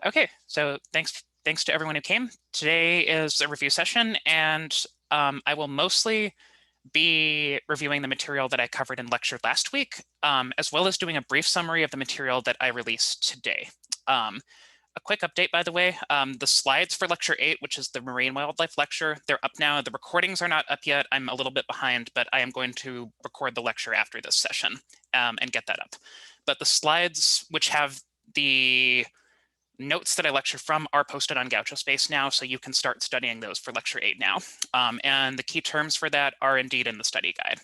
Okay, so thanks to everyone who came. Today is a review session, and I will mostly be reviewing the material that I covered in lecture last week, as well as doing a brief summary of the material that I released today. A quick update, by the way, the slides for lecture 8, which is the marine wildlife lecture, they're up now. The recordings are not up yet. I'm a little bit behind, but I am going to record the lecture after this session and get that up. But the slides, which have the notes that I lecture from, are posted on GauchoSpace now, so you can start studying those for lecture 8 now. And the key terms for that are indeed in the study guide.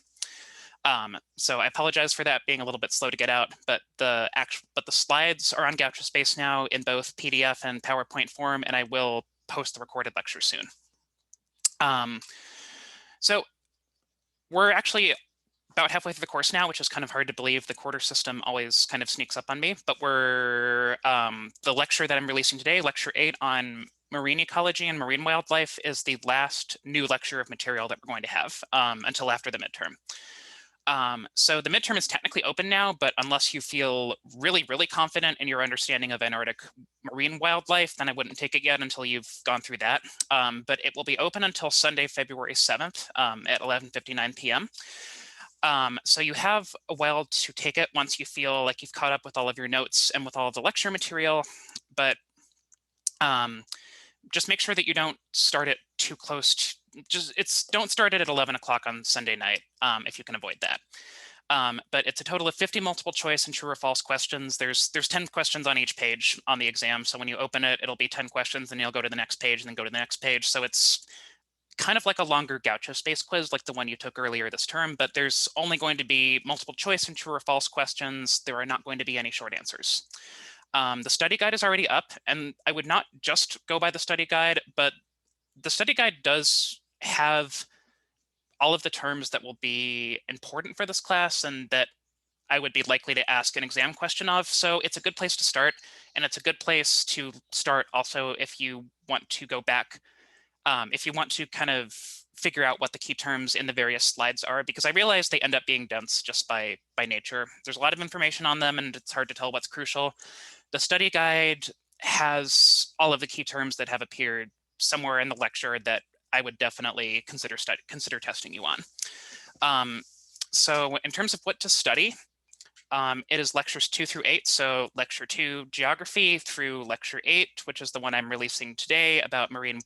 So I apologize for that being a little bit slow to get out, but the slides are on GauchoSpace now in both PDF and PowerPoint form, and I will post the recorded lecture soon. So we're actually about halfway through the course now, which is kind of hard to believe. The quarter system always kind of sneaks up on me, but we're the lecture that I'm releasing today, lecture 8 on marine ecology and marine wildlife, is the last new lecture of material that we're going to have until after the midterm. So the midterm is technically open now, but unless you feel really, really confident in your understanding of Antarctic marine wildlife, then I wouldn't take it yet until you've gone through that. But it will be open until Sunday, February 7th at 11:59 p.m. So you have a while to take it once you feel like you've caught up with all of your notes and with all of the lecture material, but just make sure that you don't start it too close to, don't start it at 11 o'clock on Sunday night if you can avoid that. But it's a total of 50 multiple choice and true or false questions. There's 10 questions on each page on the exam. So when you open it, it'll be 10 questions, and you'll go to the next page and then go to the next page. So it's kind of like a longer GauchoSpace quiz, like the one you took earlier this term, but there's only going to be multiple choice and true or false questions. There are not going to be any short answers. The study guide is already up, and I would not just go by the study guide, but the study guide does have all of the terms that will be important for this class and that I would be likely to ask an exam question of. So it's a good place to start, and it's a good place to start also if you want to go back, if you want to kind of figure out what the key terms in the various slides are, because I realize they end up being dense just by nature. There's a lot of information on them, and it's hard to tell what's crucial. The study guide has all of the key terms that have appeared somewhere in the lecture that I would definitely consider testing you on. So in terms of what to study, it is lectures 2 through 8. So lecture 2, geography, through lecture 8, which is the one I'm releasing today about marine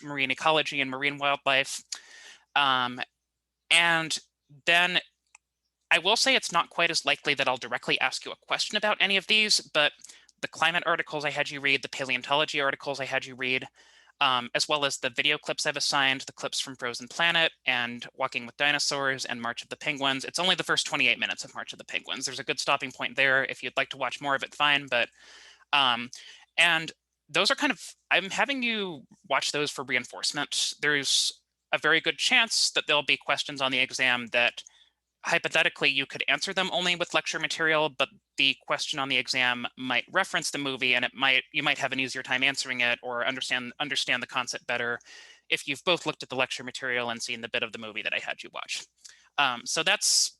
ecology and marine wildlife. And then I will say it's not quite as likely that I'll directly ask you a question about any of these, but the climate articles I had you read, the paleontology articles I had you read, as well as the video clips I've assigned, the clips from Frozen Planet and Walking with Dinosaurs and March of the Penguins. It's only the first 28 minutes of March of the Penguins. There's a good stopping point there. If you'd like to watch more of it, fine. But and those are kind of, I'm having you watch those for reinforcement. There's a very good chance that there'll be questions on the exam that hypothetically you could answer them only with lecture material, but the question on the exam might reference the movie, and you might have an easier time answering it or understand the concept better if you've both looked at the lecture material and seen the bit of the movie that I had you watch. So that's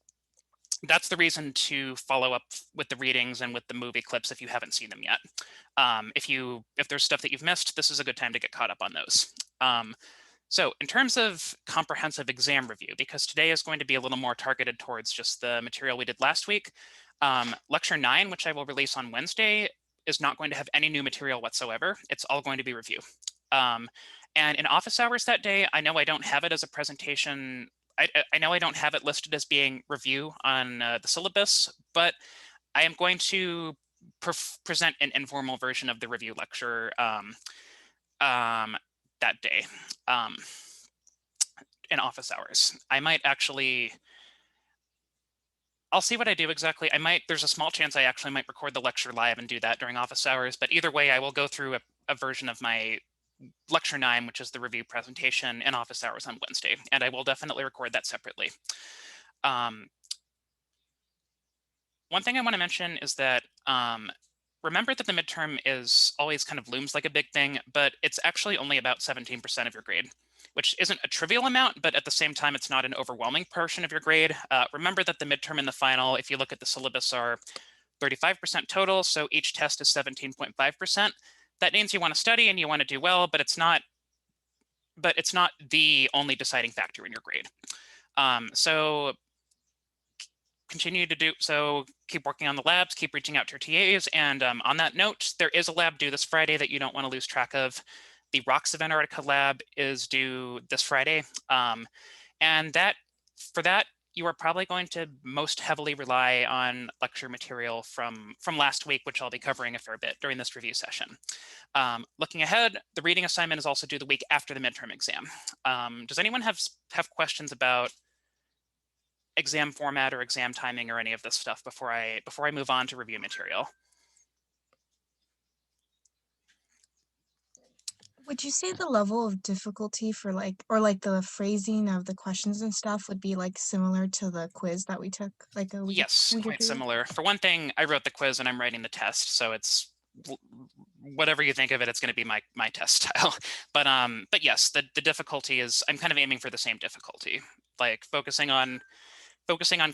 the reason to follow up with the readings and with the movie clips if you haven't seen them yet. If there's stuff that you've missed, this is a good time to get caught up on those. So in terms of comprehensive exam review, because today is going to be a little more targeted towards just the material we did last week, lecture 9, which I will release on Wednesday, is not going to have any new material whatsoever. It's all going to be review. And in office hours that day, I know I don't have it as a presentation. I know I don't have it listed as being review on the syllabus, but I am going to present an informal version of the review lecture that day in office hours. I might actually, I'll see what I do exactly. There's a small chance I actually might record the lecture live and do that during office hours, but either way, I will go through a version of my lecture 9, which is the review presentation, in office hours on Wednesday, and I will definitely record that separately. One thing I want to mention is that remember that the midterm is always kind of looms like a big thing, but it's actually only about 17% of your grade, which isn't a trivial amount, but at the same time, it's not an overwhelming portion of your grade. Remember that the midterm and the final, if you look at the syllabus, are 35% total, so each test is 17.5%. that means you want to study and you want to do well, but it's not the only deciding factor in your grade. So continue to do so, keep working on the labs, keep reaching out to your TAs. And on that note, there is a lab due this Friday that you don't want to lose track of. The Rocks of Antarctica lab is due this Friday. And for that, you are probably going to most heavily rely on lecture material from last week, which I'll be covering a fair bit during this review session. Looking ahead, the reading assignment is also due the week after the midterm exam. Does anyone have questions about exam format or exam timing or any of this stuff before I move on to review material? Would you say the level of difficulty for or the phrasing of the questions and stuff would be like similar to the quiz that we took like a Yes, week or quite two ago? similar. For one thing, I wrote the quiz and I'm writing the test, so it's whatever you think of it, it's going to be my test style. But yes, the difficulty is, I'm kind of aiming for the same difficulty, like focusing on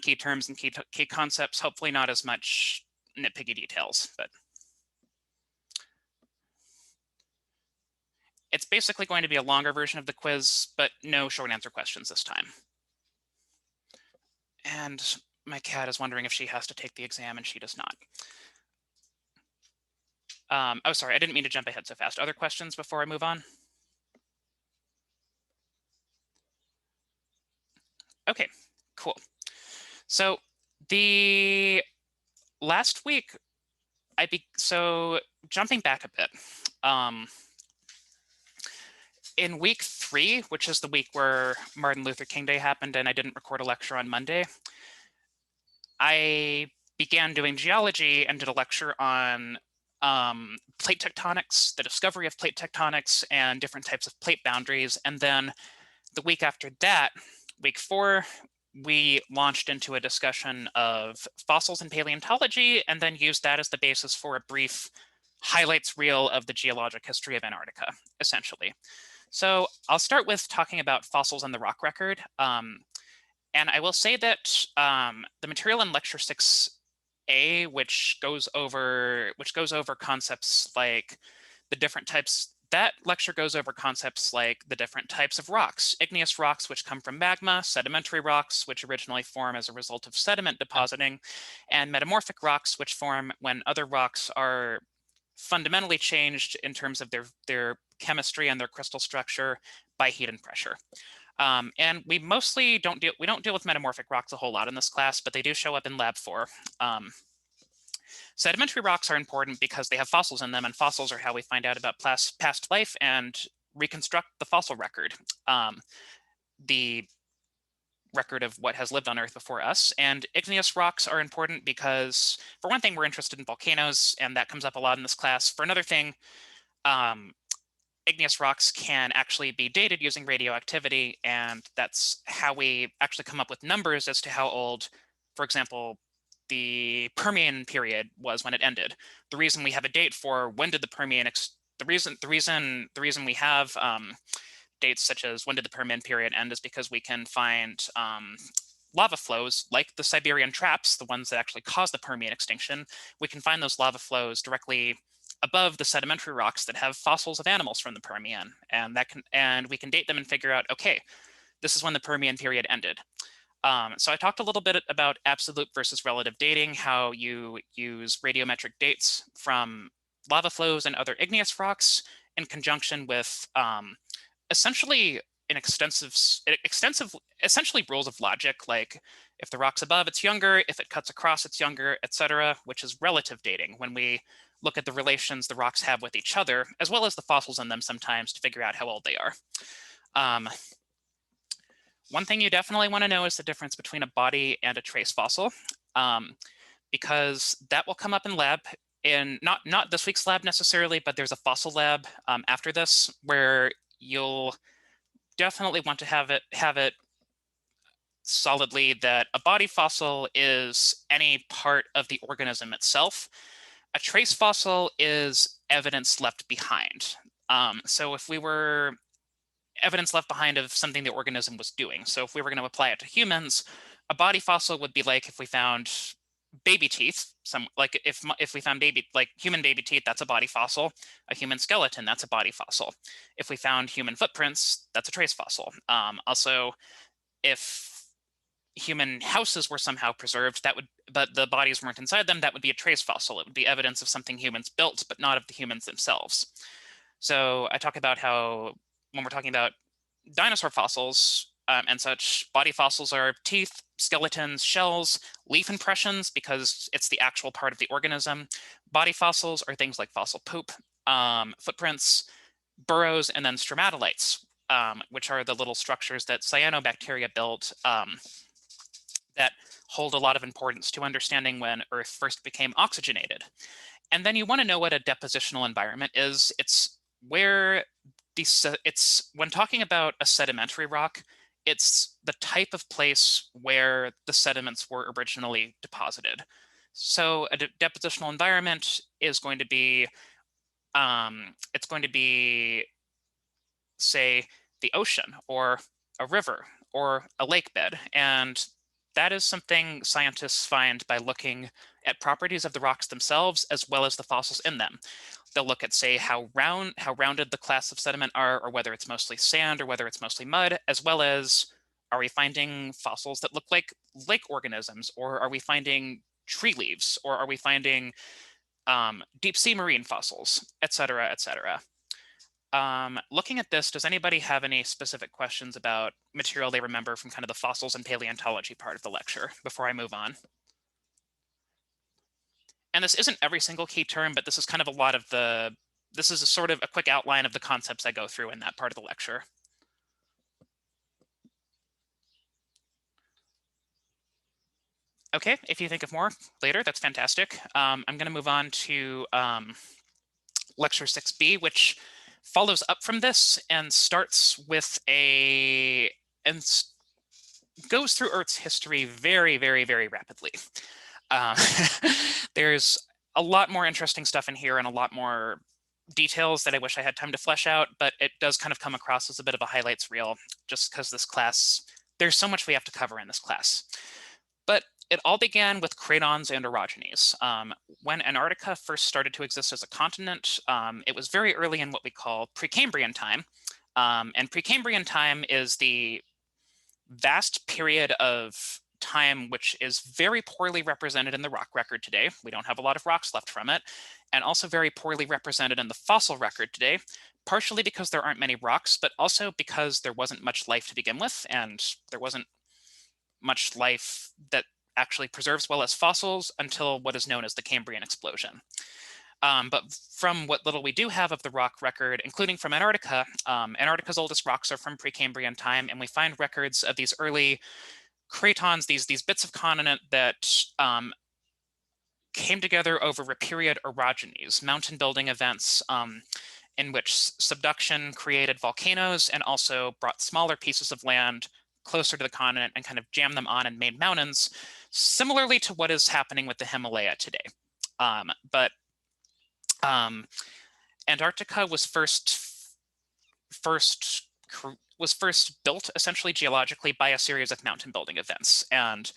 key terms and key concepts, hopefully not as much nitpicky details, but it's basically going to be a longer version of the quiz, but no short answer questions this time. And my cat is wondering if she has to take the exam, and she does not. Oh, sorry, I didn't mean to jump ahead so fast. Other questions before I move on? Okay, cool. So the last week, so jumping back a bit, in week 3, which is the week where Martin Luther King Day happened and I didn't record a lecture on Monday, I began doing geology and did a lecture on plate tectonics, the discovery of plate tectonics and different types of plate boundaries. And then the week after that, week 4, we launched into a discussion of fossils and paleontology, and then used that as the basis for a brief highlights reel of the geologic history of Antarctica, essentially. So I'll start with talking about fossils and the rock record. And I will say that the material in lecture 6A, which goes over concepts like the different types, that lecture goes over concepts like the different types of rocks: igneous rocks, which come from magma; sedimentary rocks, which originally form as a result of sediment depositing; and metamorphic rocks, which form when other rocks are fundamentally changed in terms of their chemistry and their crystal structure by heat and pressure. And we mostly don't deal with metamorphic rocks a whole lot in this class, but they do show up in lab 4. Sedimentary rocks are important because they have fossils in them, and fossils are how we find out about past life and reconstruct the fossil record, the record of what has lived on Earth before us. And igneous rocks are important because, for one thing, we're interested in volcanoes, and that comes up a lot in this class. For another thing, igneous rocks can actually be dated using radioactivity, and that's how we actually come up with numbers as to how old, for example, the Permian period was when it ended. The reason we have a date for when did the Permian the reason we have dates such as when did the Permian period end is because we can find lava flows like the Siberian traps, the ones that actually caused the Permian extinction. We can find those lava flows directly above the sedimentary rocks that have fossils of animals from the Permian, and we can date them and figure out, okay, this is when the Permian period ended. So I talked a little bit about absolute versus relative dating, how you use radiometric dates from lava flows and other igneous rocks in conjunction with essentially essentially rules of logic, like if the rock's above, it's younger; if it cuts across, it's younger, etc., which is relative dating, when we look at the relations the rocks have with each other, as well as the fossils in them sometimes, to figure out how old they are. One thing you definitely want to know is the difference between a body and a trace fossil, because that will come up in lab, in not this week's lab necessarily, but there's a fossil lab after this where you'll definitely want to have it solidly that a body fossil is any part of the organism itself. A trace fossil is evidence left behind. So if we were evidence left behind of something the organism was doing, so if we were going to apply it to humans, a body fossil would be like if we found baby teeth, like if we found human baby teeth, that's a body fossil. A human skeleton, that's a body fossil. If we found human footprints, that's a trace fossil. Also, if human houses were somehow preserved, but the bodies weren't inside them, that would be a trace fossil. It would be evidence of something humans built, but not of the humans themselves. So I talk about how when we're talking about dinosaur fossils and such, body fossils are teeth, skeletons, shells, leaf impressions, because it's the actual part of the organism. Body fossils are things like fossil poop, footprints, burrows, and then stromatolites, which are the little structures that cyanobacteria built that hold a lot of importance to understanding when Earth first became oxygenated. And then you want to know what a depositional environment is. It's when talking about a sedimentary rock, it's the type of place where the sediments were originally deposited. So a depositional environment is going to be, say, the ocean or a river or a lake bed. And that is something scientists find by looking at properties of the rocks themselves as well as the fossils in them. They'll look at, say, how rounded the class of sediment are, or whether it's mostly sand or whether it's mostly mud, as well as, are we finding fossils that look like lake organisms, or are we finding tree leaves, or are we finding deep sea marine fossils, et cetera, et cetera. Looking at this, does anybody have any specific questions about material they remember from kind of the fossils and paleontology part of the lecture before I move on? And this isn't every single key term, but this is kind of this is a sort of a quick outline of the concepts I go through in that part of the lecture. Okay, if you think of more later, that's fantastic. I'm going to move on to lecture 6B, which follows up from this and starts with goes through Earth's history very, very, very rapidly. There's a lot more interesting stuff in here and a lot more details that I wish I had time to flesh out, but it does kind of come across as a bit of a highlights reel just because this class, there's so much we have to cover in this class. But it all began with cratons and orogenies. When Antarctica first started to exist as a continent, it was very early in what we call Precambrian time. And Precambrian time is the vast period of time which is very poorly represented in the rock record today. We don't have a lot of rocks left from it, and also very poorly represented in the fossil record today, partially because there aren't many rocks, but also because there wasn't much life to begin with, and there wasn't much life that actually preserves well as fossils until what is known as the Cambrian explosion. But from what little we do have of the rock record, including from Antarctica, Antarctica's oldest rocks are from Precambrian time, and we find records of these early cratons, these bits of continent that came together over a period orogenies, mountain building events in which subduction created volcanoes and also brought smaller pieces of land closer to the continent and kind of jammed them on and made mountains, similarly to what is happening with the Himalaya today. Antarctica was first built essentially geologically by a series of mountain building events, and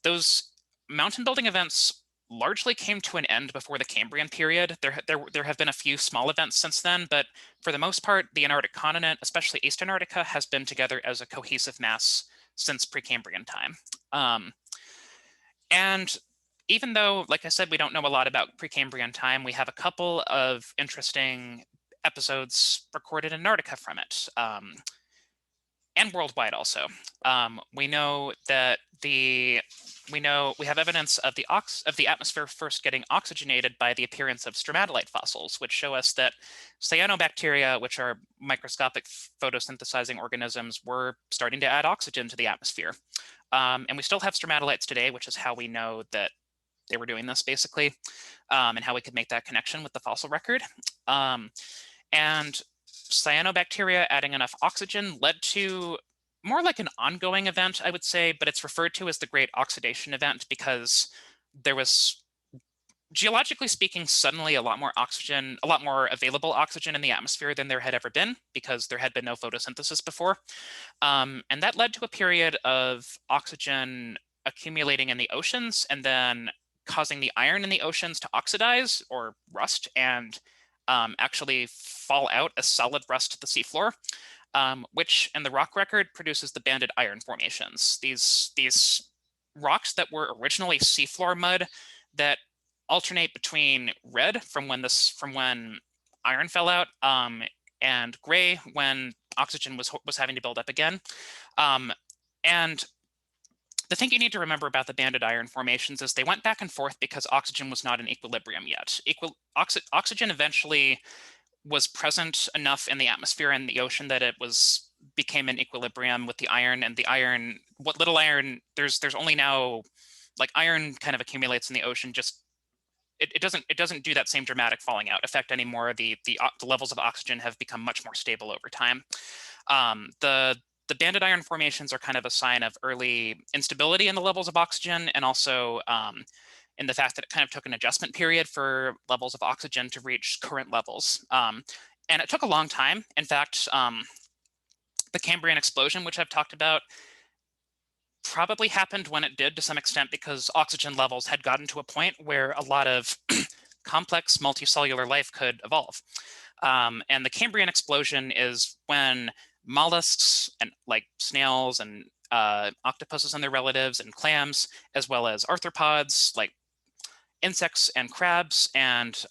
those mountain building events largely came to an end before the Cambrian period. There have been a few small events since then, but for the most part, the Antarctic continent, especially East Antarctica, has been together as a cohesive mass since Precambrian time. And even though, like I said, we don't know a lot about Precambrian time, we have a couple of interesting episodes recorded in Antarctica from it, and worldwide also. We know that we have evidence of the atmosphere first getting oxygenated by the appearance of stromatolite fossils, which show us that cyanobacteria, which are microscopic photosynthesizing organisms, were starting to add oxygen to the atmosphere. And we still have stromatolites today, which is how we know that they were doing this, basically, and how we could make that connection with the fossil record. And cyanobacteria adding enough oxygen led to more like an ongoing event, I would say, but it's referred to as the Great Oxidation Event because there was, geologically speaking, suddenly a lot more oxygen, a lot more available oxygen in the atmosphere than there had ever been because there had been no photosynthesis before. And that led to a period of oxygen accumulating in the oceans and then causing the iron in the oceans to oxidize or rust and actually fall out as solid rust to the seafloor, which in the rock record produces the banded iron formations. These rocks that were originally seafloor mud that alternate between red from when iron fell out, and gray when oxygen was having to build up again. And the thing you need to remember about the banded iron formations is they went back and forth because oxygen was not in equilibrium yet. Oxygen eventually was present enough in the atmosphere and the ocean that it became in equilibrium with the iron, and the iron, what little iron, there's only now, like, iron kind of accumulates in the ocean, just it doesn't do that same dramatic falling out effect anymore. The levels of oxygen have become much more stable over time. The banded iron formations are kind of a sign of early instability in the levels of oxygen, and also in the fact that it kind of took an adjustment period for levels of oxygen to reach current levels. And it took a long time. In fact, the Cambrian explosion, which I've talked about, probably happened when it did to some extent because oxygen levels had gotten to a point where a lot of complex multicellular life could evolve. And the Cambrian explosion is when mollusks and like snails and octopuses and their relatives and clams, as well as arthropods like insects and crabs and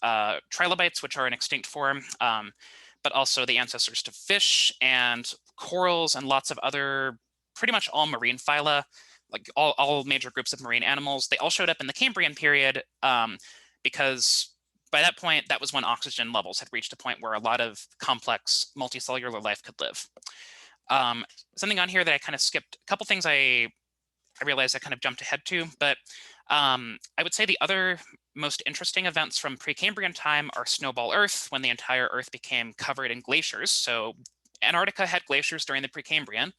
trilobites, which are an extinct form, but also the ancestors to fish and corals and lots of other, pretty much all marine phyla, like all major groups of marine animals. They all showed up in the Cambrian period because by that point, that was when oxygen levels had reached a point where a lot of complex multicellular life could live. Something on here that I kind of skipped, a couple things I realized I kind of jumped ahead to, but I would say the other most interesting events from Precambrian time are snowball Earth, when the entire Earth became covered in glaciers. So Antarctica had glaciers during the Precambrian.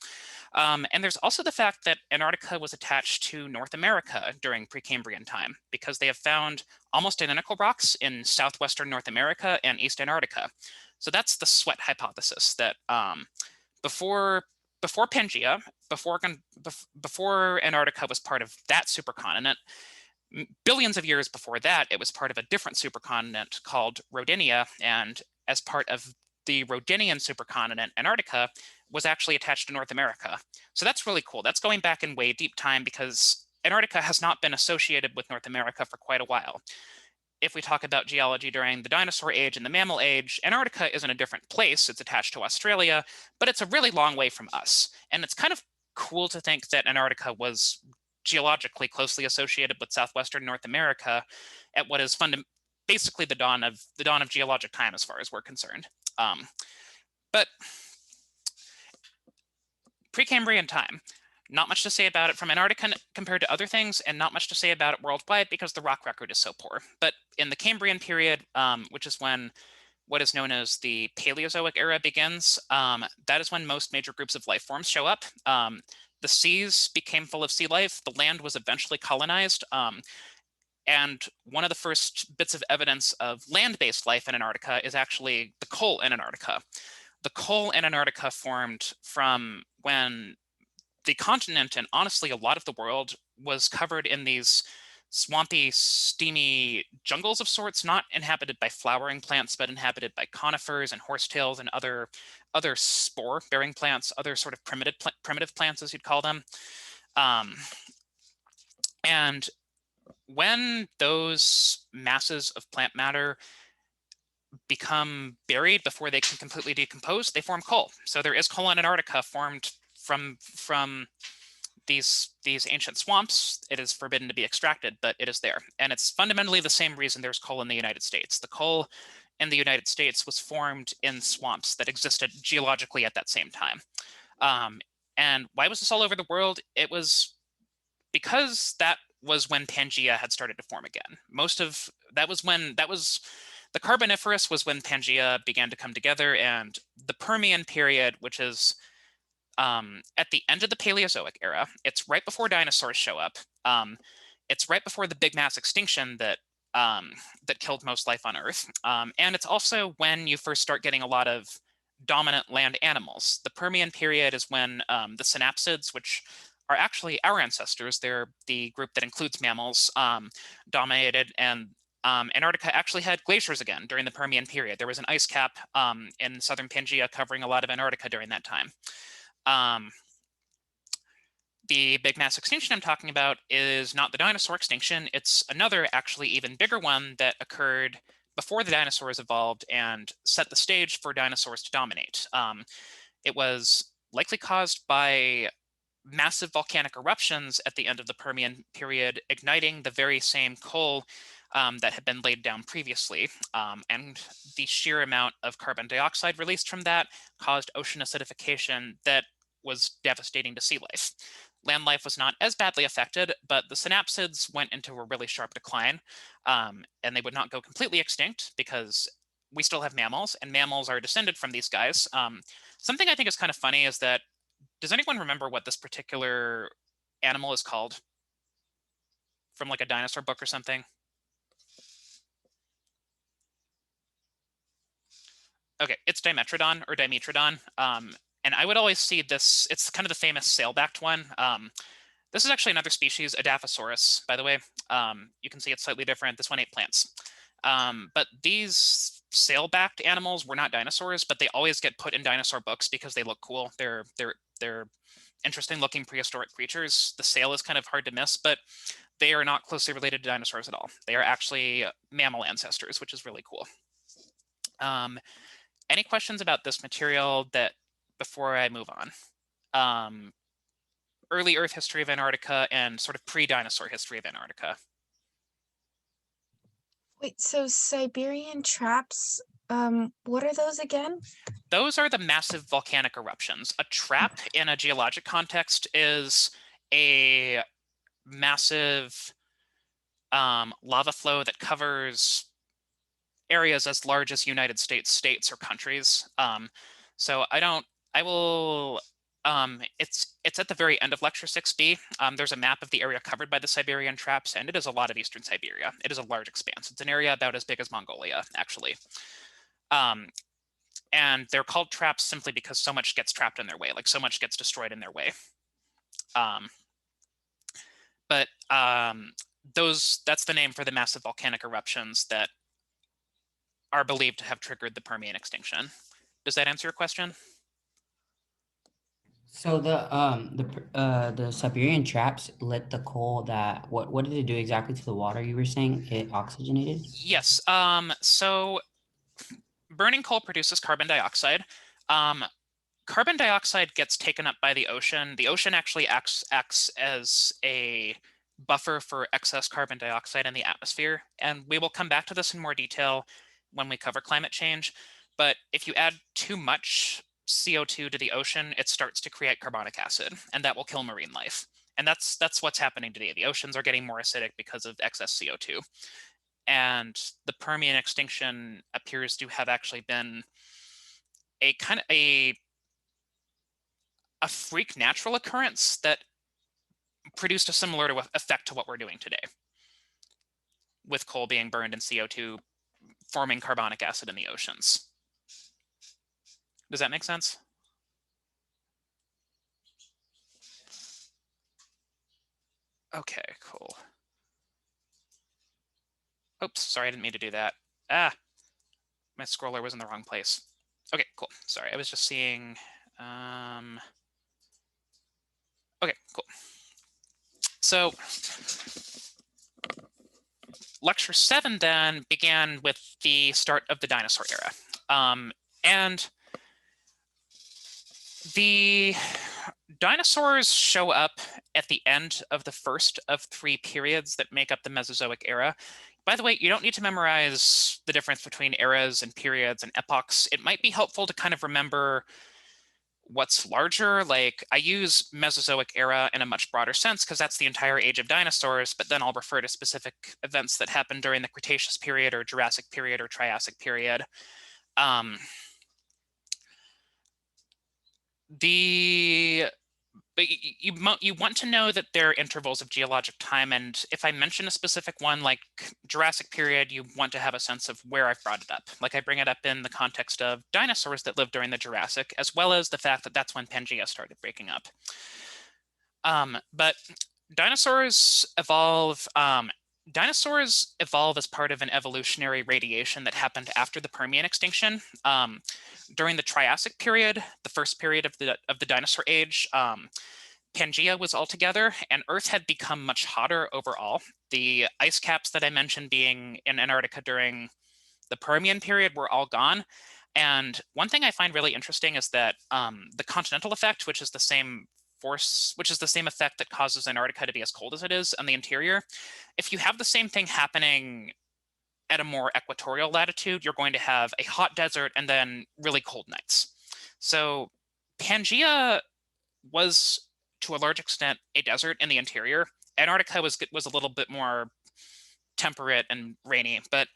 And there's also the fact that Antarctica was attached to North America during Precambrian time, because they have found almost identical rocks in southwestern North America and East Antarctica. So that's the sweat hypothesis, that before Pangaea, before Antarctica was part of that supercontinent, billions of years before that, it was part of a different supercontinent called Rodinia, and as part of the Rodinian supercontinent, Antarctica was actually attached to North America. So that's really cool. That's going back in way deep time, because Antarctica has not been associated with North America for quite a while. If we talk about geology during the dinosaur age and the mammal age, Antarctica is in a different place. It's attached to Australia, but it's a really long way from us. And it's kind of cool to think that Antarctica was geologically closely associated with southwestern North America at what is basically the dawn of geologic time, as far as we're concerned. But Precambrian time, not much to say about it from Antarctica compared to other things, and not much to say about it worldwide because the rock record is so poor. But in the Cambrian period, which is when what is known as the Paleozoic era begins, that is when most major groups of life forms show up. The seas became full of sea life. The land was eventually colonized. And one of the first bits of evidence of land-based life in Antarctica is actually the coal in Antarctica. The coal in Antarctica formed from when the continent, and honestly a lot of the world, was covered in these swampy, steamy jungles of sorts, not inhabited by flowering plants, but inhabited by conifers and horsetails and other spore-bearing plants, other sort of primitive plants, as you'd call them. And when those masses of plant matter become buried before they can completely decompose, they form coal. So there is coal in Antarctica formed from these ancient swamps. It is forbidden to be extracted, but it is there. And it's fundamentally the same reason there's coal in the United States. The coal in the United States was formed in swamps that existed geologically at that same time. And why was this all over the world? It was because that was when Pangaea had started to form again. The Carboniferous was when Pangaea began to come together, and the Permian period, which is at the end of the Paleozoic era. It's right before dinosaurs show up. It's right before the big mass extinction that killed most life on Earth. And it's also when you first start getting a lot of dominant land animals. The Permian period is when the synapsids, which are actually our ancestors. They're the group that includes mammals, dominated, and Antarctica actually had glaciers again during the Permian period. There was an ice cap in southern Pangaea covering a lot of Antarctica during that time. The big mass extinction I'm talking about is not the dinosaur extinction. It's another, actually even bigger one that occurred before the dinosaurs evolved and set the stage for dinosaurs to dominate. It was likely caused by massive volcanic eruptions at the end of the Permian period, igniting the very same coal that had been laid down previously. And the sheer amount of carbon dioxide released from that caused ocean acidification that was devastating to sea life. Land life was not as badly affected, but the synapsids went into a really sharp decline, and they would not go completely extinct because we still have mammals, and mammals are descended from these guys. Something I think is kind of funny is that, does anyone remember what this particular animal is called from like a dinosaur book or something? Okay, it's Dimetrodon or Dimetrodon. And I would always see this, it's kind of the famous sail-backed one. This is actually another species, Adaphosaurus, by the way. You can see it's slightly different. This one ate plants. But these sail-backed animals were not dinosaurs, but they always get put in dinosaur books because they look cool. They're interesting looking prehistoric creatures. The sail is kind of hard to miss, but they are not closely related to dinosaurs at all. They are actually mammal ancestors, which is really cool. Any questions about this material that before I move on? Early Earth history of Antarctica and sort of pre-dinosaur history of Antarctica. Wait, so Siberian traps, what are those again? Those are the massive volcanic eruptions. A trap in a geologic context is a massive lava flow that covers areas as large as United states or countries. So it's at the very end of lecture 6B. There's a map of the area covered by the Siberian traps, and it is a lot of eastern Siberia. It is a large expanse. It's an area about as big as Mongolia, actually. And they're called traps simply because so much gets trapped in their way, like so much gets destroyed in their way. That's the name for the massive volcanic eruptions that are believed to have triggered the Permian extinction. Does that answer your question? So the Siberian traps lit the coal that what did it do exactly to the water? You were saying it oxygenated? Yes. So burning coal produces carbon dioxide. Carbon dioxide gets taken up by the ocean. The ocean actually acts as a buffer for excess carbon dioxide in the atmosphere. And we will come back to this in more detail when we cover climate change. But if you add too much CO2 to the ocean, it starts to create carbonic acid, and that will kill marine life. And that's what's happening today. The oceans are getting more acidic because of excess CO2. And the Permian extinction appears to have actually been a kind of a freak natural occurrence that produced a similar effect to what we're doing today, with coal being burned and CO2 forming carbonic acid in the oceans. Does that make sense? Okay, cool. Oops, sorry, I didn't mean to do that. My scroller was in the wrong place. Okay, cool. Sorry, I was just seeing. Okay, cool. So lecture 7 then began with the start of the dinosaur era. And the dinosaurs show up at the end of the first of 3 periods that make up the Mesozoic era. By the way, you don't need to memorize the difference between eras and periods and epochs. It might be helpful to kind of remember what's larger. Like, I use Mesozoic era in a much broader sense because that's the entire age of dinosaurs, but then I'll refer to specific events that happened during the Cretaceous period or Jurassic period or Triassic period. But you want to know that there are intervals of geologic time, and if I mention a specific one like Jurassic period, you want to have a sense of where I've brought it up. Like, I bring it up in the context of dinosaurs that lived during the Jurassic, as well as the fact that that's when Pangaea started breaking up. But dinosaurs evolve. Dinosaurs evolve as part of an evolutionary radiation that happened after the Permian extinction. During the Triassic period, the first period of the dinosaur age, Pangea was all together, and Earth had become much hotter overall. The ice caps that I mentioned being in Antarctica during the Permian period were all gone. And one thing I find really interesting is that the continental effect, which is the same effect that causes Antarctica to be as cold as it is on the interior, if you have the same thing happening at a more equatorial latitude, you're going to have a hot desert and then really cold nights. So Pangea was, to a large extent, a desert in the interior. Antarctica was a little bit more temperate and rainy, but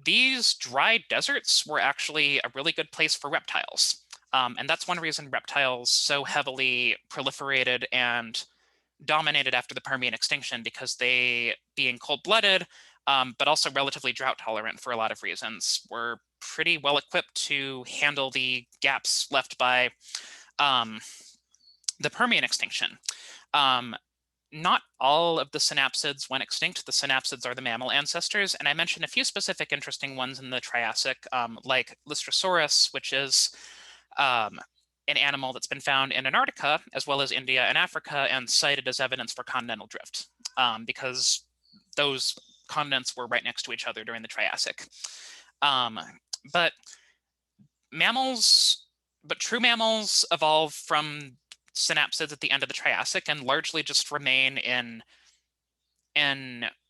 these dry deserts were actually a really good place for reptiles. And that's one reason reptiles so heavily proliferated and dominated after the Permian extinction, because they, being cold-blooded, but also relatively drought tolerant for a lot of reasons, were pretty well equipped to handle the gaps left by the Permian extinction. Not all of the synapsids went extinct. The synapsids are the mammal ancestors, and I mentioned a few specific interesting ones in the Triassic, like Lystrosaurus, which is an animal that's been found in Antarctica, as well as India and Africa, and cited as evidence for continental drift, because those continents were right next to each other during the Triassic. But true mammals evolve from synapsids at the end of the Triassic and largely just remain in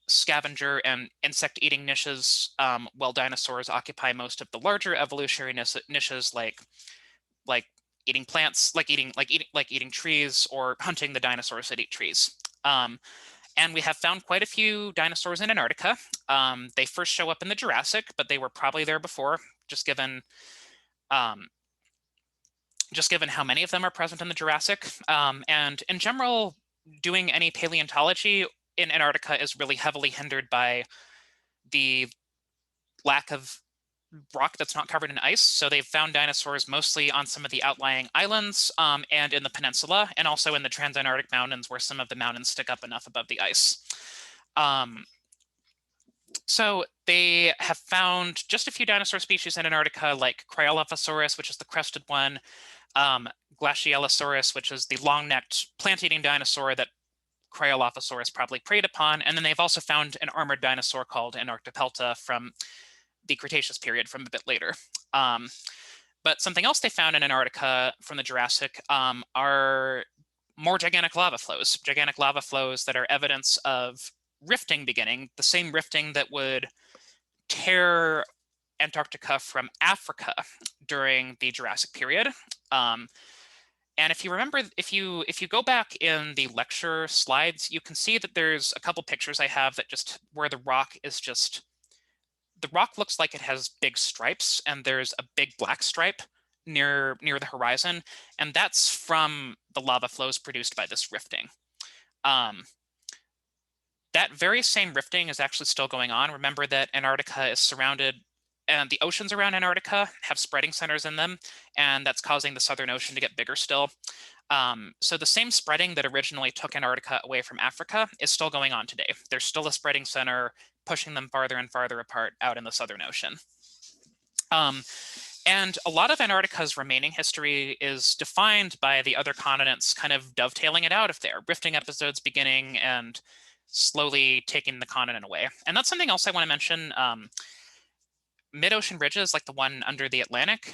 scavenger and insect-eating niches, while dinosaurs occupy most of the larger evolutionary niches, like eating plants, like eating trees, or hunting the dinosaurs that eat trees. And we have found quite a few dinosaurs in Antarctica. They first show up in the Jurassic, but they were probably there before, just given how many of them are present in the Jurassic. And in general, doing any paleontology in Antarctica is really heavily hindered by the lack of rock that's not covered in ice. So they've found dinosaurs mostly on some of the outlying islands, and in the peninsula, and also in the Transantarctic Mountains, where some of the mountains stick up enough above the ice. So they have found just a few dinosaur species in Antarctica, like Cryolophosaurus, which is the crested one, Glacialosaurus, which is the long-necked plant-eating dinosaur that Cryolophosaurus probably preyed upon. And then they've also found an armored dinosaur called Antarctopelta from the Cretaceous period, from a bit later. But something else they found in Antarctica from the Jurassic are more gigantic lava flows that are evidence of rifting beginning, the same rifting that would tear Antarctica from Africa during the Jurassic period. And if you remember, if you go back in the lecture slides, you can see that there's a couple pictures I have that just where the rock looks like it has big stripes, and there's a big black stripe near the horizon, and that's from the lava flows produced by this rifting. That very same rifting is actually still going on. Remember that Antarctica is surrounded, and the oceans around Antarctica have spreading centers in them, and that's causing the Southern Ocean to get bigger still. So the same spreading that originally took Antarctica away from Africa is still going on today. There's still a spreading center pushing them farther and farther apart out in the Southern Ocean. And a lot of Antarctica's remaining history is defined by the other continents kind of dovetailing it out of there, rifting episodes beginning and slowly taking the continent away. And that's something else I want to mention. Mid-ocean ridges, like the one under the Atlantic,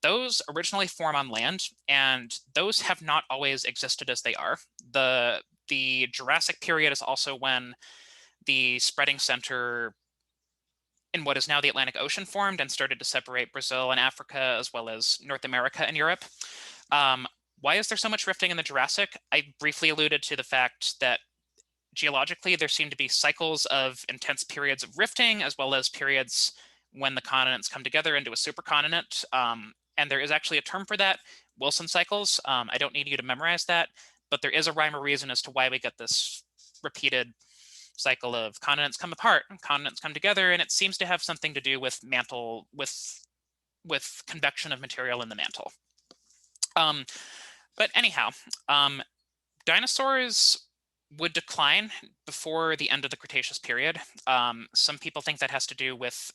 those originally form on land, and those have not always existed as they are. The Jurassic period is also when the spreading center in what is now the Atlantic Ocean formed and started to separate Brazil and Africa, as well as North America and Europe. Why is there so much rifting in the Jurassic? I briefly alluded to the fact that geologically there seem to be cycles of intense periods of rifting, as well as periods when the continents come together into a supercontinent. And there is actually a term for that, Wilson cycles. I don't need you to memorize that, but there is a rhyme or reason as to why we get this repeated cycle of continents come apart, continents come together, and it seems to have something to do with mantle, with convection of material in the mantle. But anyhow, dinosaurs would decline before the end of the Cretaceous period. Some people think that has to do with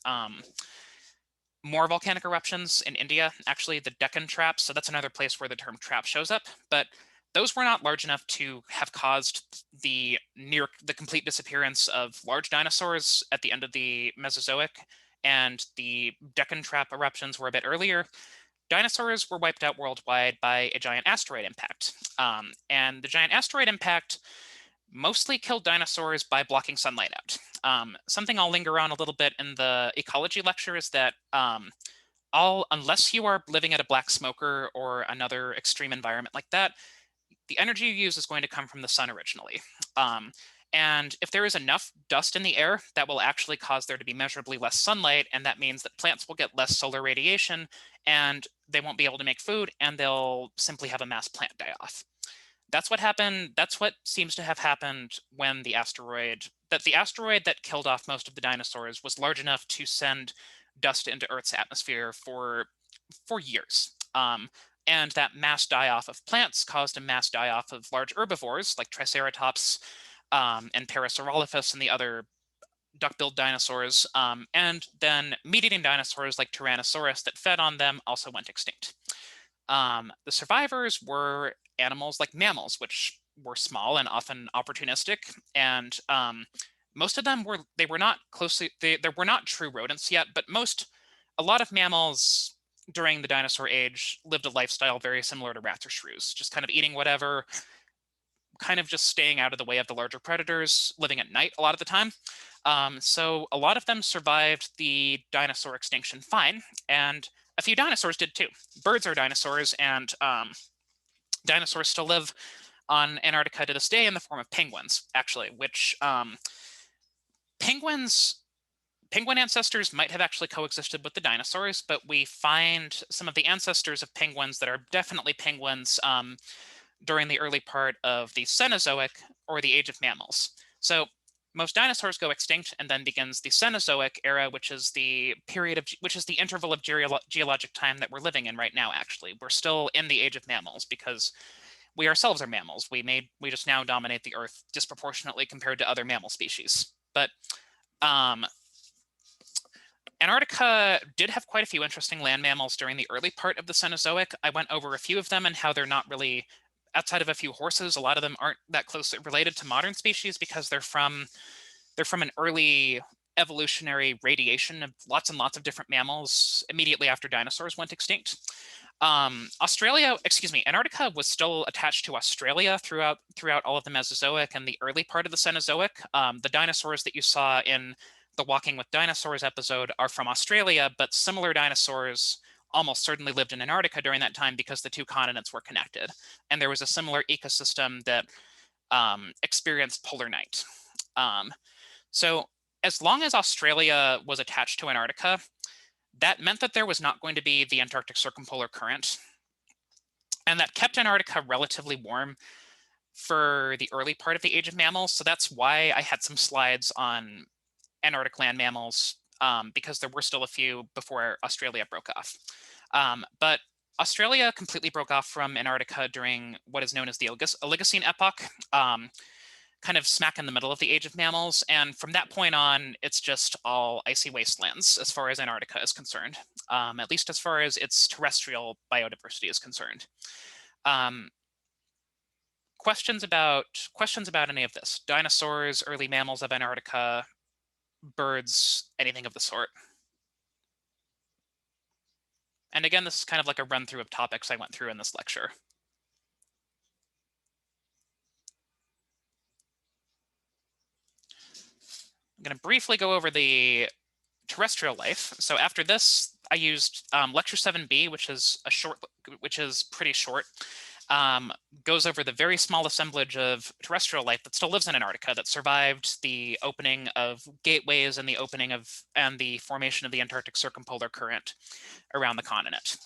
more volcanic eruptions in India, actually the Deccan traps. So that's another place where the term trap shows up. But those were not large enough to have caused the complete disappearance of large dinosaurs at the end of the Mesozoic, and the Deccan trap eruptions were a bit earlier. Dinosaurs were wiped out worldwide by a giant asteroid impact. And the giant asteroid impact mostly killed dinosaurs by blocking sunlight out. Something I'll linger on a little bit in the ecology lecture is that unless you are living at a black smoker or another extreme environment like that, the energy you use is going to come from the sun originally. And if there is enough dust in the air, that will actually cause there to be measurably less sunlight, and that means that plants will get less solar radiation, and they won't be able to make food, and they'll simply have a mass plant die off. That's what happened. That's what seems to have happened when the asteroid that killed off most of the dinosaurs was large enough to send dust into Earth's atmosphere for years. And that mass die-off of plants caused a mass die-off of large herbivores like Triceratops and Parasaurolophus and the other duck-billed dinosaurs. And then meat-eating dinosaurs like Tyrannosaurus that fed on them also went extinct. The survivors were animals like mammals, which were small and often opportunistic, and most of them were not true rodents yet, but a lot of mammals during the dinosaur age lived a lifestyle very similar to rats or shrews, just kind of eating whatever, kind of just staying out of the way of the larger predators, living at night a lot of the time. So a lot of them survived the dinosaur extinction fine, and a few dinosaurs did too. Birds are dinosaurs, and dinosaurs still live on Antarctica to this day in the form of penguins, actually, which penguin ancestors might have actually coexisted with the dinosaurs, but we find some of the ancestors of penguins that are definitely penguins during the early part of the Cenozoic, or the age of mammals. So most dinosaurs go extinct, and then begins the Cenozoic era, which is the interval of geologic time that we're living in right now. Actually, we're still in the age of mammals because we ourselves are mammals. We just now dominate the Earth disproportionately compared to other mammal species. But Antarctica did have quite a few interesting land mammals during the early part of the Cenozoic. I went over a few of them and how they're not really, outside of a few horses, a lot of them aren't that closely related to modern species because they're from an early evolutionary radiation of lots and lots of different mammals immediately after dinosaurs went extinct. Antarctica was still attached to Australia throughout all of the Mesozoic and the early part of the Cenozoic. The dinosaurs that you saw in the Walking with Dinosaurs episode are from Australia, but similar dinosaurs almost certainly lived in Antarctica during that time because the two continents were connected. And there was a similar ecosystem that experienced polar night. So as long as Australia was attached to Antarctica, that meant that there was not going to be the Antarctic circumpolar current. And that kept Antarctica relatively warm for the early part of the Age of Mammals. So that's why I had some slides on Antarctic land mammals, because there were still a few before Australia broke off. But Australia completely broke off from Antarctica during what is known as the Oligocene epoch, kind of smack in the middle of the Age of Mammals. And from that point on, it's just all icy wastelands as far as Antarctica is concerned, at least as far as its terrestrial biodiversity is concerned. Questions about any of this? Dinosaurs, early mammals of Antarctica, birds, anything of the sort? And again, this is kind of like a run through of topics I went through in this lecture. I'm going to briefly go over the terrestrial life. So after this, I used lecture 7B, which is pretty short. Goes over the very small assemblage of terrestrial life that still lives in Antarctica, that survived the opening of gateways and the formation of the Antarctic circumpolar current around the continent.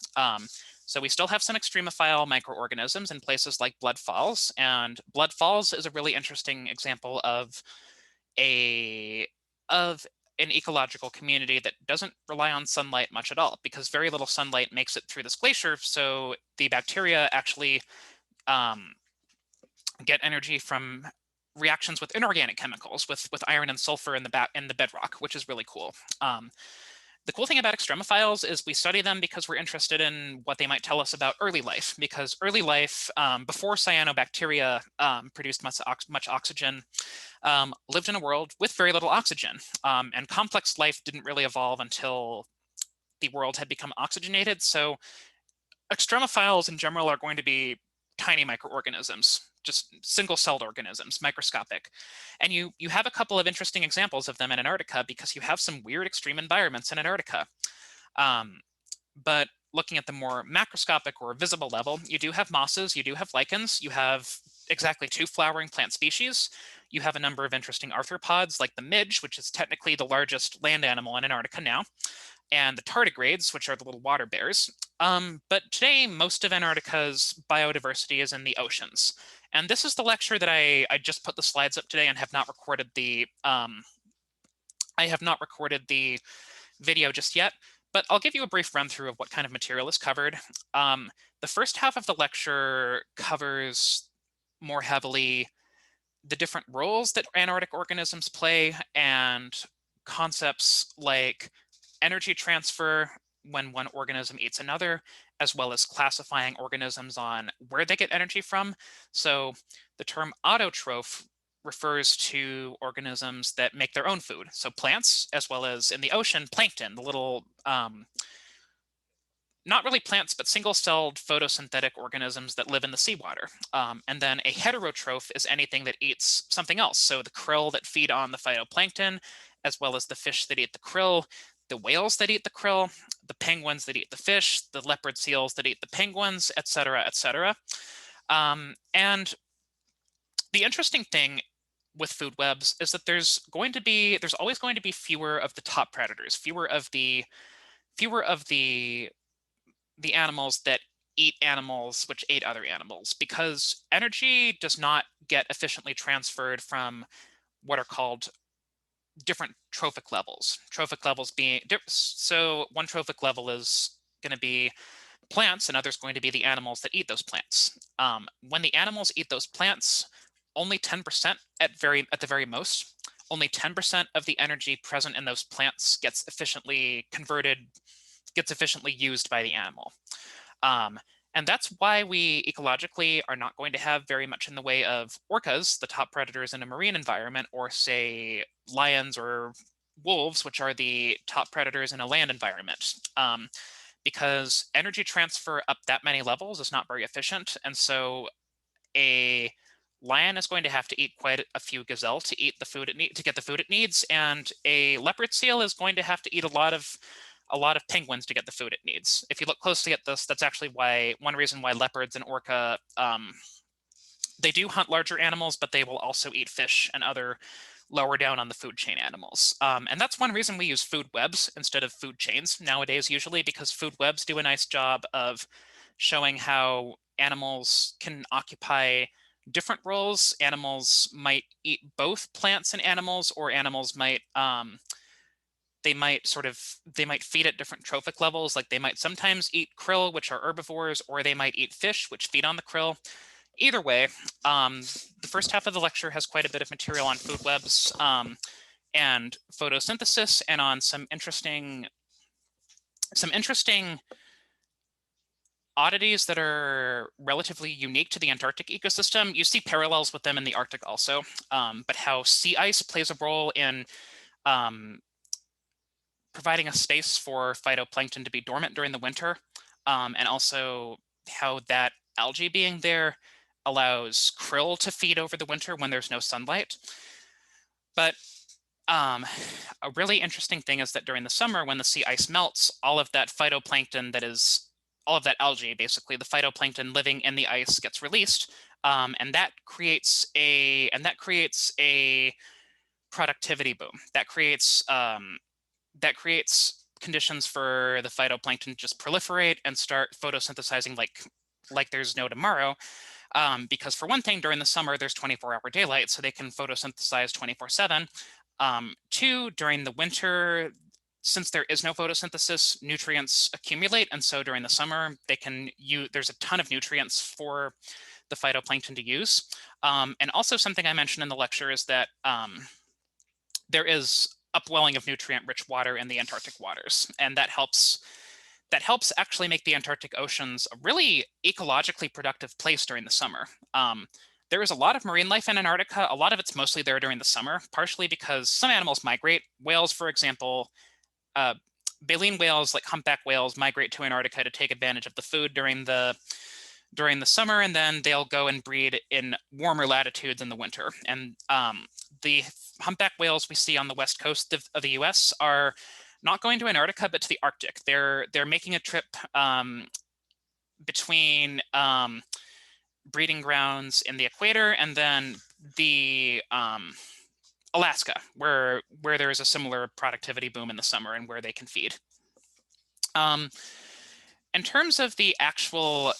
So we still have some extremophile microorganisms in places like Blood Falls, and Blood Falls is a really interesting example of an ecological community that doesn't rely on sunlight much at all, because very little sunlight makes it through this glacier. So the bacteria actually get energy from reactions with inorganic chemicals, with iron and sulfur in the bedrock, which is really cool. The cool thing about extremophiles is we study them because we're interested in what they might tell us about early life, because early life, before cyanobacteria produced much oxygen, lived in a world with very little oxygen. And complex life didn't really evolve until the world had become oxygenated. So extremophiles in general are going to be tiny microorganisms, just single-celled organisms, microscopic. And you have a couple of interesting examples of them in Antarctica because you have some weird extreme environments in Antarctica. But looking at the more macroscopic or visible level, you do have mosses, you do have lichens, you have exactly 2 flowering plant species. You have a number of interesting arthropods like the midge, which is technically the largest land animal in Antarctica now, and the tardigrades, which are the little water bears. But today, most of Antarctica's biodiversity is in the oceans. And this is the lecture that I just put the slides up today and have not recorded the video just yet, but I'll give you a brief run through of what kind of material is covered. The first half of the lecture covers more heavily the different roles that Antarctic organisms play and concepts like energy transfer when one organism eats another, as well as classifying organisms on where they get energy from. So the term autotroph refers to organisms that make their own food. So plants, as well as in the ocean, plankton, the little, not really plants, but single-celled photosynthetic organisms that live in the seawater. And then a heterotroph is anything that eats something else. So the krill that feed on the phytoplankton, as well as the fish that eat the krill, the whales that eat the krill, the penguins that eat the fish, the leopard seals that eat the penguins, et cetera, et cetera. And the interesting thing with food webs is that there's always going to be fewer of the top predators, fewer of the animals that eat animals which ate other animals, because energy does not get efficiently transferred from what are called different trophic levels. Trophic levels being, so one trophic level is going to be plants, and others going to be the animals that eat those plants. When the animals eat those plants, only 10% at the very most, only 10% of the energy present in those plants gets efficiently converted, gets efficiently used by the animal. And that's why we ecologically are not going to have very much in the way of orcas, the top predators in a marine environment, or say lions or wolves, which are the top predators in a land environment. Because energy transfer up that many levels is not very efficient. And so a lion is going to have to eat quite a few gazelle to get the food it needs, and a leopard seal is going to have to eat a lot of penguins to get the food it needs. If you look closely at this, that's actually one reason why leopards and orca, they do hunt larger animals, but they will also eat fish and other lower down on the food chain animals. And that's one reason we use food webs instead of food chains nowadays, usually, because food webs do a nice job of showing how animals can occupy different roles. Animals might eat both plants and animals, or animals might they might feed at different trophic levels. Like they might sometimes eat krill, which are herbivores, or they might eat fish, which feed on the krill. Either way, the first half of the lecture has quite a bit of material on food webs and photosynthesis, and on some interesting oddities that are relatively unique to the Antarctic ecosystem. You see parallels with them in the Arctic also, but how sea ice plays a role in providing a space for phytoplankton to be dormant during the winter, and also how that algae being there allows krill to feed over the winter when there's no sunlight. But a really interesting thing is that during the summer, when the sea ice melts, all of that phytoplankton, all of that algae, basically the phytoplankton living in the ice, gets released, and that creates a productivity boom. That creates conditions for the phytoplankton to just proliferate and start photosynthesizing like there's no tomorrow. Because for one thing, during the summer, there's 24-hour daylight, so they can photosynthesize 24/7. Two, during the winter, since there is no photosynthesis, nutrients accumulate, and so during the summer, there's a ton of nutrients for the phytoplankton to use. And also something I mentioned in the lecture is that there is upwelling of nutrient-rich water in the Antarctic waters, and that helps actually make the Antarctic oceans a really ecologically productive place during the summer. There is a lot of marine life in Antarctica. A lot of it's mostly there during the summer, partially because some animals migrate. Whales, for example, baleen whales like humpback whales migrate to Antarctica to take advantage of the food during the summer, and then they'll go and breed in warmer latitudes in the winter. And the humpback whales we see on the west coast of the US are not going to Antarctica, but to the Arctic. They're making a trip between breeding grounds in the equator and then the Alaska, where there is a similar productivity boom in the summer and where they can feed. In terms of the actual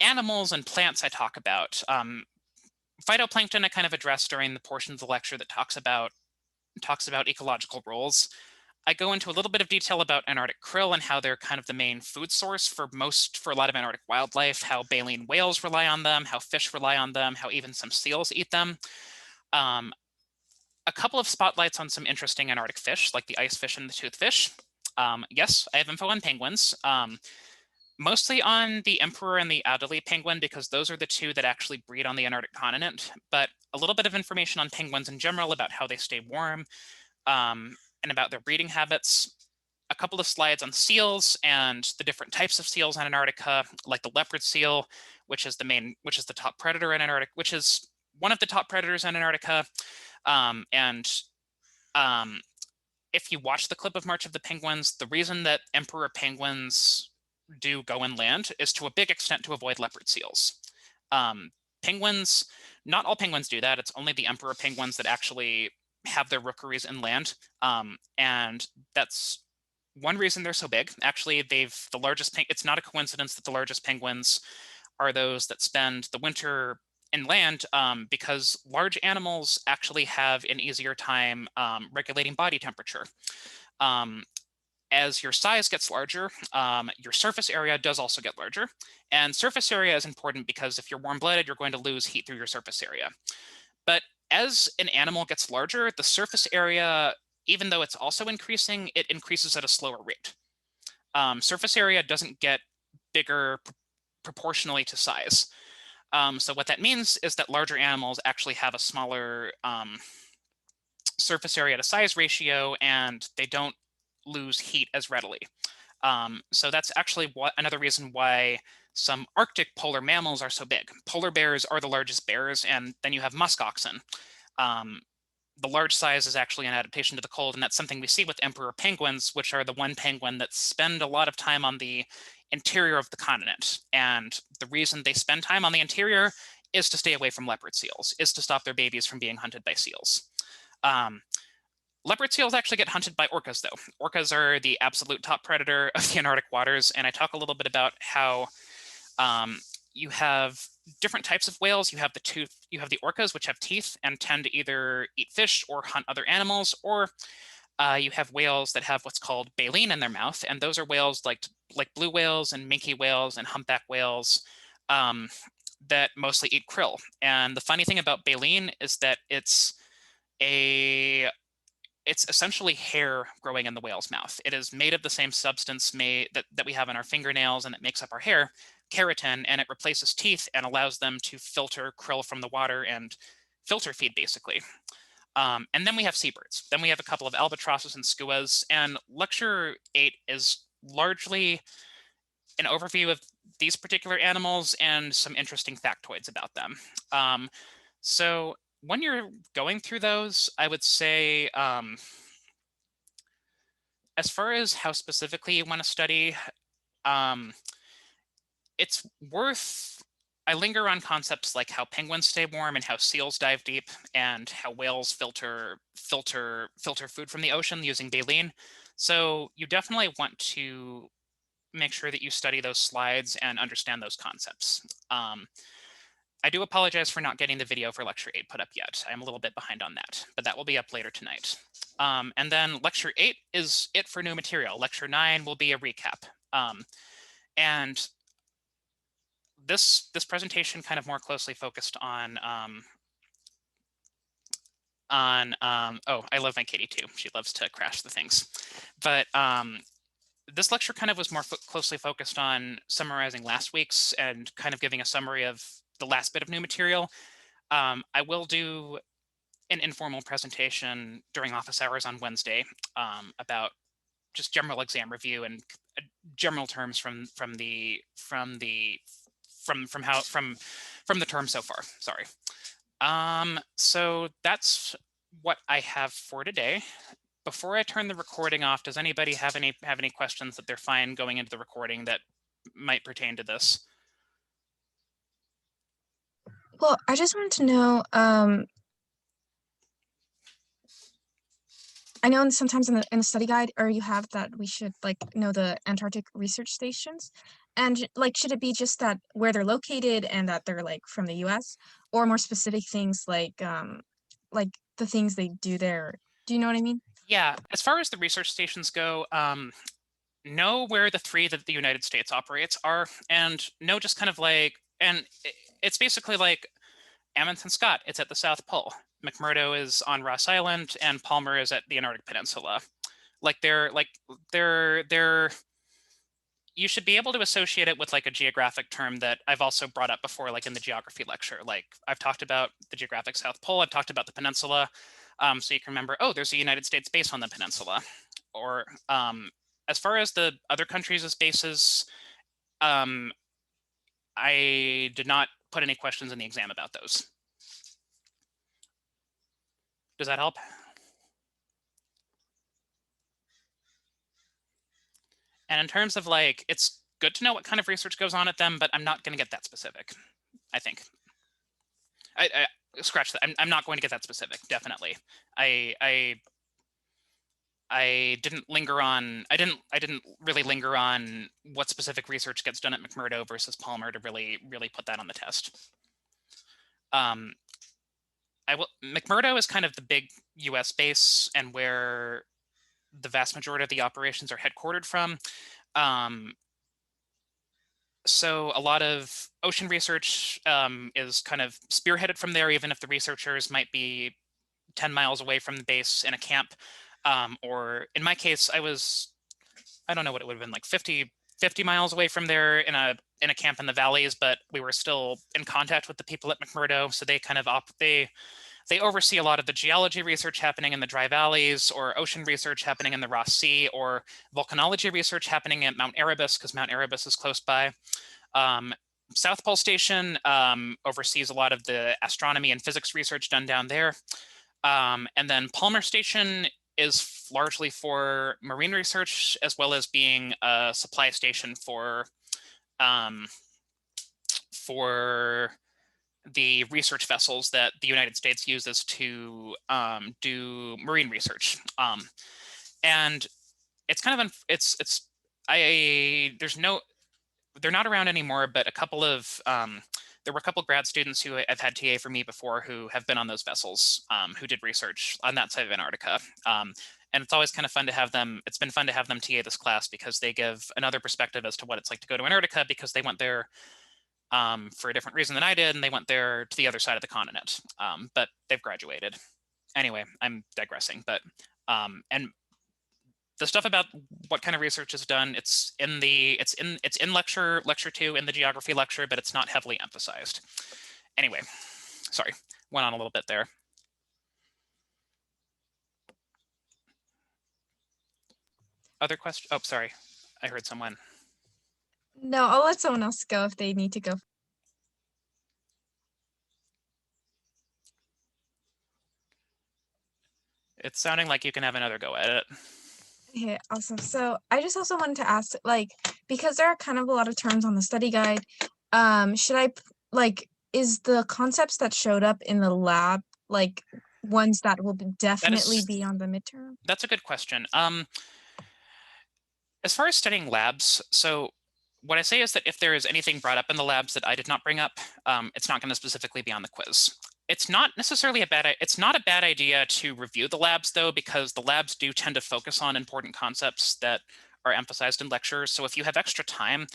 animals and plants I talk about, phytoplankton I kind of addressed during the portion of the lecture that talks about ecological roles. I go into a little bit of detail about Antarctic krill and how they're kind of the main food source for a lot of Antarctic wildlife, how baleen whales rely on them, how fish rely on them, how even some seals eat them. A couple of spotlights on some interesting Antarctic fish, like the icefish and the toothfish. Yes, I have info on penguins, mostly on the emperor and the Adelie penguin, because those are the two that actually breed on the Antarctic continent, but a little bit of information on penguins in general about how they stay warm, and about their breeding habits. A couple of slides on seals and the different types of seals in Antarctica, like the leopard seal, which is the top predator in Antarctica, which is one of the top predators in Antarctica. If you watch the clip of March of the Penguins, the reason that emperor penguins do go inland is to a big extent to avoid leopard seals. Penguins, not all penguins do that. It's only the emperor penguins that actually have their rookeries inland, and that's one reason they're so big. Actually, it's not a coincidence that the largest penguins are those that spend the winter inland, because large animals actually have an easier time regulating body temperature. As your size gets larger, your surface area does also get larger. And surface area is important because if you're warm-blooded, you're going to lose heat through your surface area. But as an animal gets larger, the surface area, even though it's also increasing, it increases at a slower rate. Surface area doesn't get bigger proportionally to size. So what that means is that larger animals actually have a smaller surface area to size ratio, and they don't lose heat as readily. So that's actually another reason why some Arctic polar mammals are so big. Polar bears are the largest bears, and then you have musk oxen. The large size is actually an adaptation to the cold, and that's something we see with emperor penguins, which are the one penguin that spend a lot of time on the interior of the continent. And the reason they spend time on the interior is to stay away from leopard seals, is to stop their babies from being hunted by seals. Leopard seals actually get hunted by orcas, though. Orcas are the absolute top predator of the Antarctic waters, and I talk a little bit about how you have different types of whales. You have the orcas, which have teeth and tend to either eat fish or hunt other animals, or you have whales that have what's called baleen in their mouth, and those are whales like blue whales and minke whales and humpback whales that mostly eat krill. And the funny thing about baleen is that it's essentially hair growing in the whale's mouth. It is made of the same substance that we have in our fingernails and that makes up our hair, keratin, and it replaces teeth and allows them to filter krill from the water and filter feed, basically. And then we have seabirds. Then we have a couple of albatrosses and skuas, and Lecture 8 is largely an overview of these particular animals and some interesting factoids about them. So when you're going through those, I would say, as far as how specifically you want to study, it's worth, I linger on concepts like how penguins stay warm and how seals dive deep and how whales filter food from the ocean using baleen. So you definitely want to make sure that you study those slides and understand those concepts. I do apologize for not getting the video for Lecture 8 put up yet. I'm a little bit behind on that, but that will be up later tonight. And then Lecture 8 is it for new material. Lecture 9 will be a recap. And this presentation kind of more closely focused on oh, I love my kitty too. She loves to crash the things. But this lecture kind of was more closely focused on summarizing last week's and kind of giving a summary of the last bit of new material. I will do an informal presentation during office hours on Wednesday about just general exam review and general terms from the term so far. Sorry. So that's what I have for today. Before I turn the recording off, does anybody have any questions that they're fine going into the recording that might pertain to this? Well, I just wanted to know, I know sometimes in the study guide, or you have that we should like know the Antarctic research stations, and like should it be just that where they're located and that they're like from the U.S. or more specific things like the things they do there? Do you know what I mean? Yeah, as far as the research stations go, know where the 3 that the United States operates are, and know just kind of like, and it's basically like Amundsen Scott, it's at the South Pole. McMurdo is on Ross Island, and Palmer is at the Antarctic Peninsula. You should be able to associate it with like a geographic term that I've also brought up before, like in the geography lecture. Like I've talked about the geographic South Pole, I've talked about the peninsula. So you can remember, oh, there's a United States base on the peninsula. Or as far as the other countries' bases, I did not put any questions in the exam about those. Does that help? And in terms of like, it's good to know what kind of research goes on at them, but I'm not going to get that specific, I think. I scratch that. I'm not going to get that specific, definitely. I didn't linger on, I didn't really linger on what specific research gets done at McMurdo versus Palmer to really put that on the test. McMurdo is kind of the big US base and where the vast majority of the operations are headquartered from. So a lot of ocean research is kind of spearheaded from there, even if the researchers might be 10 miles away from the base in a camp. Or in my case, I don't know what it would have been, like 50 miles away from there in a camp in the valleys, but we were still in contact with the people at McMurdo. So they kind of they oversee a lot of the geology research happening in the dry valleys, or ocean research happening in the Ross Sea, or volcanology research happening at Mount Erebus, because Mount Erebus is close by. South Pole Station oversees a lot of the astronomy and physics research done down there. And then Palmer Station is largely for marine research, as well as being a supply station for the research vessels that the United States uses to do marine research. And it's kind of, they're not around anymore, but there were a couple grad students who I've had TA for me before who have been on those vessels, who did research on that side of Antarctica. And it's always kind of fun to have them, it's been fun to have them TA this class because they give another perspective as to what it's like to go to Antarctica, because they went there for a different reason than I did, and they went there to the other side of the continent, but they've graduated. Anyway, I'm digressing, but and the stuff about what kind of research is done, it's in lecture 2 in the geography lecture, but it's not heavily emphasized. Anyway, sorry, went on a little bit there. Other question? Oh, sorry, I heard someone. No, I'll let someone else go if they need to go. It's sounding like you can have another go at it. Okay, awesome. So I just also wanted to ask, like, because there are kind of a lot of terms on the study guide, should I is the concepts that showed up in the lab like ones that will definitely be on the midterm? That's a good question. As far as studying labs, so what I say is that if there is anything brought up in the labs that I did not bring up, it's not going to specifically be on the quiz. It's not necessarily it's not a bad idea to review the labs, though, because the labs do tend to focus on important concepts that are emphasized in lectures. So if you have extra time,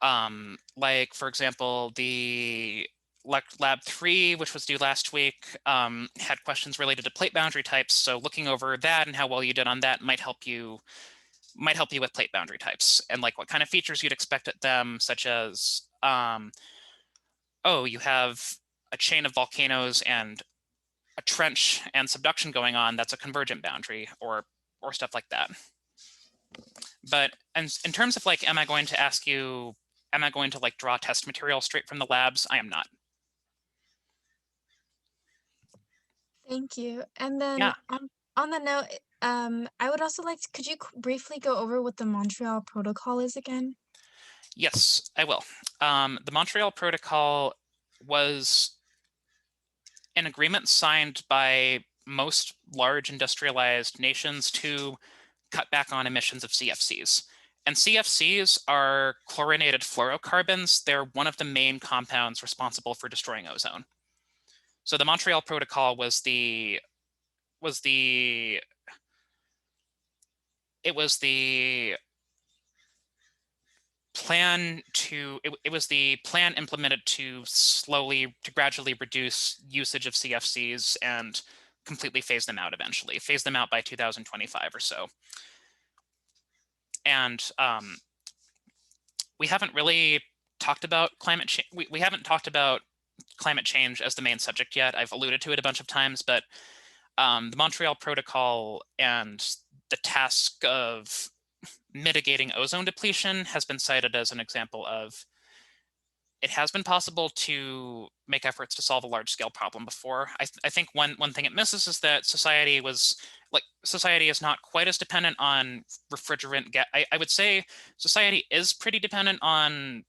Like, for example, the Lab 3, which was due last week, had questions related to plate boundary types. So looking over that and how well you did on that might help you with plate boundary types and like what kind of features you'd expect at them, such as, oh, you have a chain of volcanoes and a trench and subduction going on, that's a convergent boundary, or stuff like that. But in terms of like, am I going to like draw test material straight from the labs? I am not. Thank you. And then Yeah. on the note, I would also like to, could you briefly go over what the Montreal Protocol is again? Yes, I will. The Montreal Protocol was an agreement signed by most large industrialized nations to cut back on emissions of CFCs. And CFCs are chlorinated fluorocarbons. They're one of the main compounds responsible for destroying ozone. So the Montreal Protocol was the plan implemented to gradually reduce usage of CFCs and completely phase them out eventually, phase them out by 2025 or so. And we haven't really talked about climate change. We haven't talked about climate change as the main subject yet. I've alluded to it a bunch of times, but the Montreal Protocol and the task of mitigating ozone depletion has been cited as an example of it has been possible to make efforts to solve a large-scale problem before. I think one thing it misses is that society is not quite as dependent on refrigerant gas. I would say society is pretty dependent on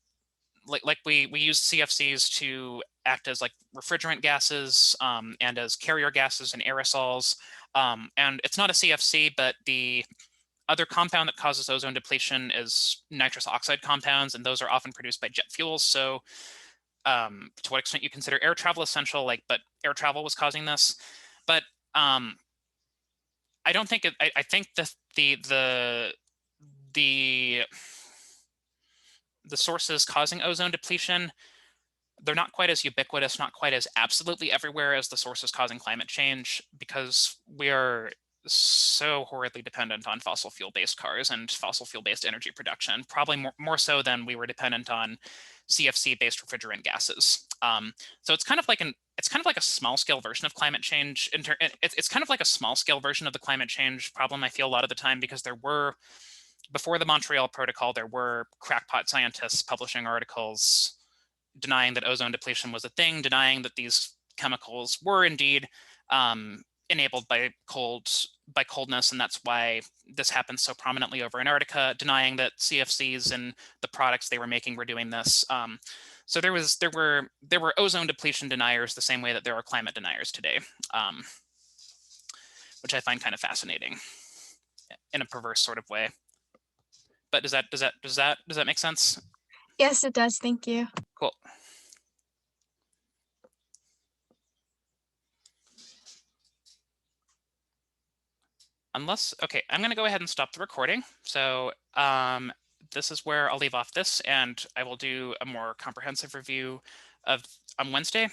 we use CFCs to act as like refrigerant gases and as carrier gases and aerosols. And it's not a CFC, but the other compound that causes ozone depletion is nitrous oxide compounds, and those are often produced by jet fuels. So to what extent you consider air travel essential, but air travel was causing this. But I don't think I think the sources causing ozone depletion, they're not quite as ubiquitous, not quite as absolutely everywhere as the sources causing climate change, because we are so horridly dependent on fossil fuel-based cars and fossil fuel-based energy production, probably more so than we were dependent on CFC-based refrigerant gases. So it's kind of like a small-scale version of climate change. It's kind of like a small-scale version of the climate change problem, I feel, a lot of the time, because before the Montreal Protocol, there were crackpot scientists publishing articles denying that ozone depletion was a thing, denying that these chemicals were indeed enabled by coldness, and that's why this happens so prominently over Antarctica, denying that CFCs and the products they were making were doing this. So there were ozone depletion deniers the same way that there are climate deniers today, which I find kind of fascinating in a perverse sort of way. But does that make sense? Yes, it does. Thank you. Cool. Okay, I'm going to go ahead and stop the recording. So this is where I'll leave off this, and I will do a more comprehensive review on Wednesday.